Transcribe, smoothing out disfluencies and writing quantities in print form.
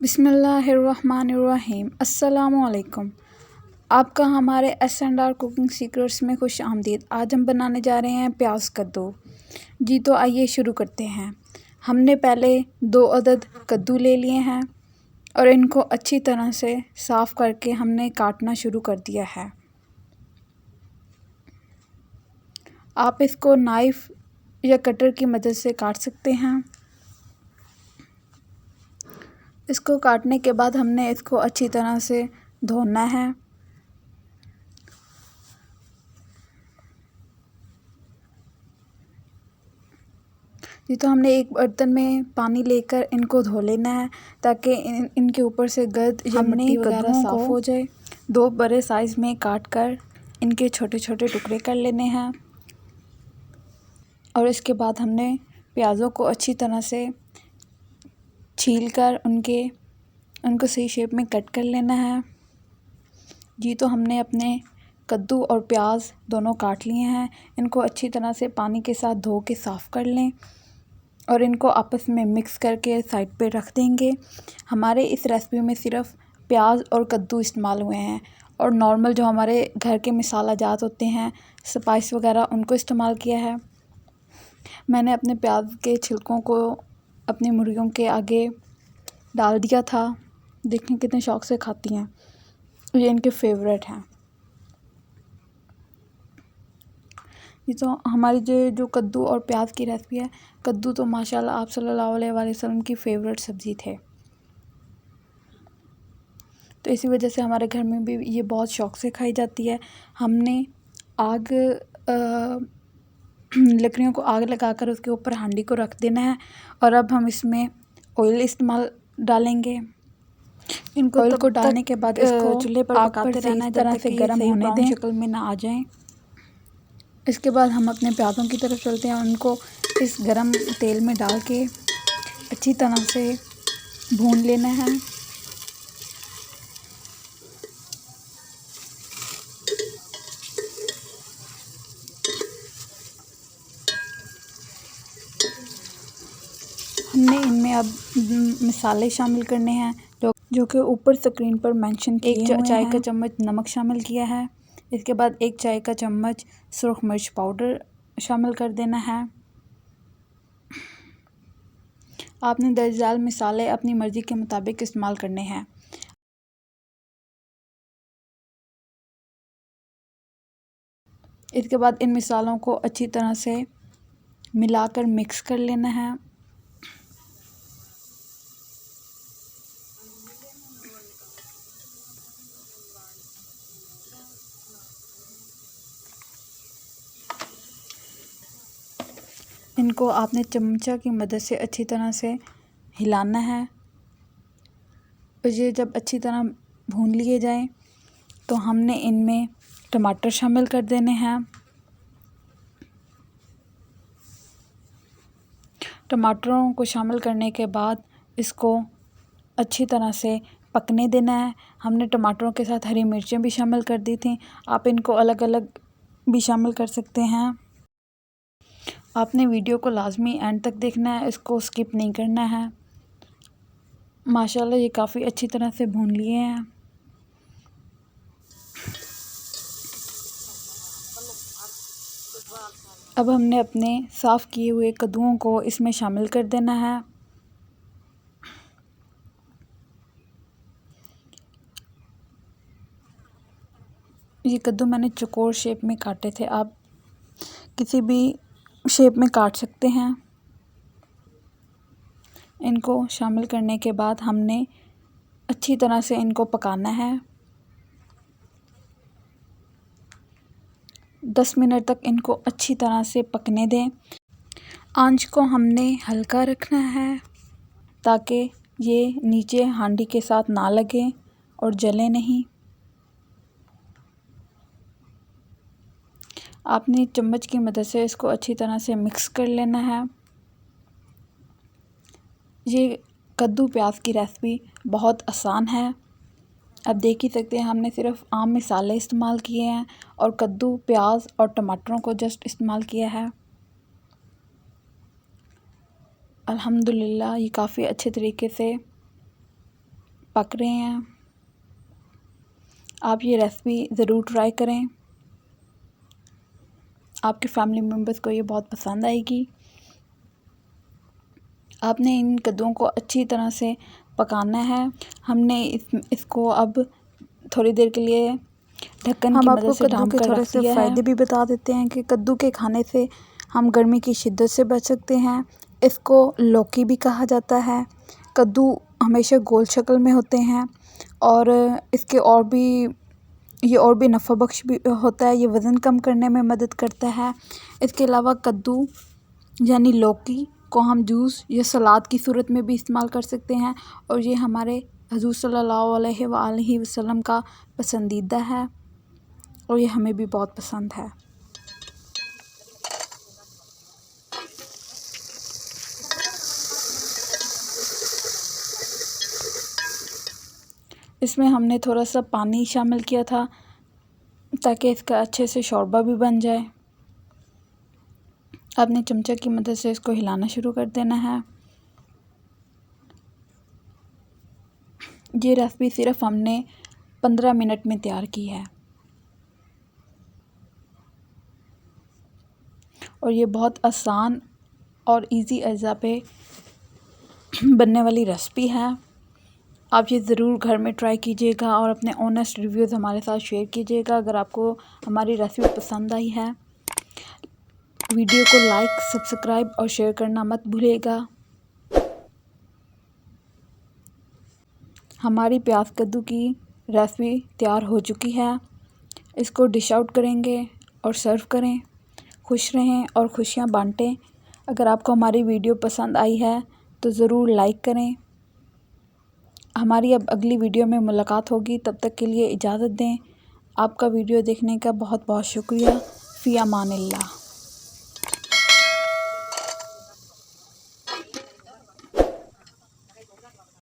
बिस्मिल्लाहिर्रहमानिर्रहीम। अस्सलामुअलैकुम। आपका हमारे S&R कुकिंग सीक्रेट्स में खुश आमदीद। आज हम बनाने जा रहे हैं प्याज कद्दू। जी तो आइए शुरू करते हैं। हमने पहले 2 अदद कद्दू ले लिए हैं और इनको अच्छी तरह से साफ़ करके हमने काटना शुरू कर दिया है। आप इसको नाइफ़ या कटर की मदद से काट सकते हैं। इसको काटने के बाद हमने इसको अच्छी तरह से धोना है। ये तो हमने एक बर्तन में पानी लेकर इनको धो लेना है ताकि इनके ऊपर से गर्द या मिट्टी वगैरह साफ़ हो जाए। 2 बड़े साइज़ में काट कर इनके छोटे छोटे टुकड़े कर लेने हैं और इसके बाद हमने प्याज़ों को अच्छी तरह से छील कर उनको सही शेप में कट कर लेना है। जी तो हमने अपने कद्दू और प्याज दोनों काट लिए हैं। इनको अच्छी तरह से पानी के साथ धो के साफ़ कर लें और इनको आपस में मिक्स करके साइड पे रख देंगे। हमारे इस रेसिपी में सिर्फ प्याज और कद्दू इस्तेमाल हुए हैं और नॉर्मल जो हमारे घर के मसाला जात होते हैं, स्पाइस वगैरह, उनको इस्तेमाल किया है। मैंने अपने प्याज के छिलकों को अपनी मुर्गियों के आगे डाल दिया था। देखें कितने शौक़ से खाती हैं, ये इनके फेवरेट हैं। ये तो हमारी जो कद्दू और प्याज की रेसिपी है। कद्दू तो माशाल्लाह आप सल्लल्लाहु अलैहि वसल्लम की फेवरेट सब्ज़ी थे, तो इसी वजह से हमारे घर में भी ये बहुत शौक़ से खाई जाती है। हमने लकड़ियों को आग लगाकर उसके ऊपर हांडी को रख देना है और अब हम इसमें ऑयल डालेंगे। इनको ऑयल को डालने के बाद इसको चूल्हे पर पकाते रहना है जब तक कि गर्म होने दें, शक्ल में ना आ जाएं। इसके बाद हम अपने प्याज़ों की तरफ चलते हैं। उनको इस गरम तेल में डाल के अच्छी तरह से भून लेना है। हमने इनमें अब मसाले शामिल करने हैं जो कि ऊपर स्क्रीन पर मेंशन किए हुए हैं। 1 चाय का चम्मच नमक शामिल किया है। इसके बाद 1 चाय का चम्मच सुरख मिर्च पाउडर शामिल कर देना है। आपने दर्जदार मसाले अपनी मर्ज़ी के मुताबिक इस्तेमाल करने हैं। इसके बाद इन मसालों को अच्छी तरह से मिलाकर मिक्स कर लेना है। इनको आपने चमचा की मदद से अच्छी तरह से हिलाना है और ये जब अच्छी तरह भून लिए जाएं तो हमने इनमें टमाटर शामिल कर देने हैं। टमाटरों को शामिल करने के बाद इसको अच्छी तरह से पकने देना है। हमने टमाटरों के साथ हरी मिर्चें भी शामिल कर दी थी। आप इनको अलग अलग भी शामिल कर सकते हैं। आपने वीडियो को लाजमी एंड तक देखना है, इसको स्किप नहीं करना है। माशाल्लाह ये काफ़ी अच्छी तरह से भून लिए हैं। अब हमने अपने साफ़ किए हुए कद्दूओं को इसमें शामिल कर देना है। ये कद्दू मैंने चौकोर शेप में काटे थे, आप किसी भी शेप में काट सकते हैं। इनको शामिल करने के बाद हमने अच्छी तरह से इनको पकाना है। 10 मिनट तक इनको अच्छी तरह से पकने दें। आंच को हमने हल्का रखना है ताकि ये नीचे हांडी के साथ ना लगे और जले नहीं। आपने चम्मच की मदद से इसको अच्छी तरह से मिक्स कर लेना है। ये कद्दू प्याज की रेसिपी बहुत आसान है। अब देख ही सकते हैं हमने सिर्फ आम मसाले इस्तेमाल किए हैं और कद्दू, प्याज और टमाटरों को जस्ट इस्तेमाल किया है। अल्हम्दुलिल्लाह ये काफ़ी अच्छे तरीके से पक रहे हैं। आप ये रेसिपी ज़रूर ट्राई करें, आपके फैमिली मेम्बर्स को ये बहुत पसंद आएगी। आपने इन कद्दूओं को अच्छी तरह से पकाना है। हमने इसको अब थोड़ी देर के लिए ढक्कन की मदद से ढाँप कर रख दिया है। फ़ायदे भी बता देते हैं कि कद्दू के खाने से हम गर्मी की शिद्दत से बच सकते हैं। इसको लौकी भी कहा जाता है। कद्दू हमेशा गोल शक्ल में होते हैं और इसके और भी नफ़ा बख्श भी होता है। ये वज़न कम करने में मदद करता है। इसके अलावा कद्दू यानी लौकी को हम जूस या सलाद की सूरत में भी इस्तेमाल कर सकते हैं और ये हमारे हुज़ूर सल्लल्लाहु अलैहि वसल्लम का पसंदीदा है और ये हमें भी बहुत पसंद है। इसमें हमने थोड़ा सा पानी शामिल किया था ताकि इसका अच्छे से शोरबा भी बन जाए। आपने चमचा की मदद से इसको हिलाना शुरू कर देना है। ये रेसिपी सिर्फ हमने 15 मिनट में तैयार की है और ये बहुत आसान और इजी अज़ा पे बनने वाली रेसिपी है। आप ये ज़रूर घर में ट्राई कीजिएगा और अपने ऑनेस्ट रिव्यूज़ हमारे साथ शेयर कीजिएगा। अगर आपको हमारी रेसिपी पसंद आई है, वीडियो को लाइक, सब्सक्राइब और शेयर करना मत भूलिएगा। हमारी प्याज कद्दू की रेसिपी तैयार हो चुकी है। इसको डिश आउट करेंगे और सर्व करें। खुश रहें और खुशियाँ बांटें। अगर आपको हमारी वीडियो पसंद आई है तो ज़रूर लाइक करें। हमारी अब अगली वीडियो में मुलाकात होगी, तब तक के लिए इजाज़त दें। आपका वीडियो देखने का बहुत बहुत शुक्रिया। फ़ी अमानिल्लाह।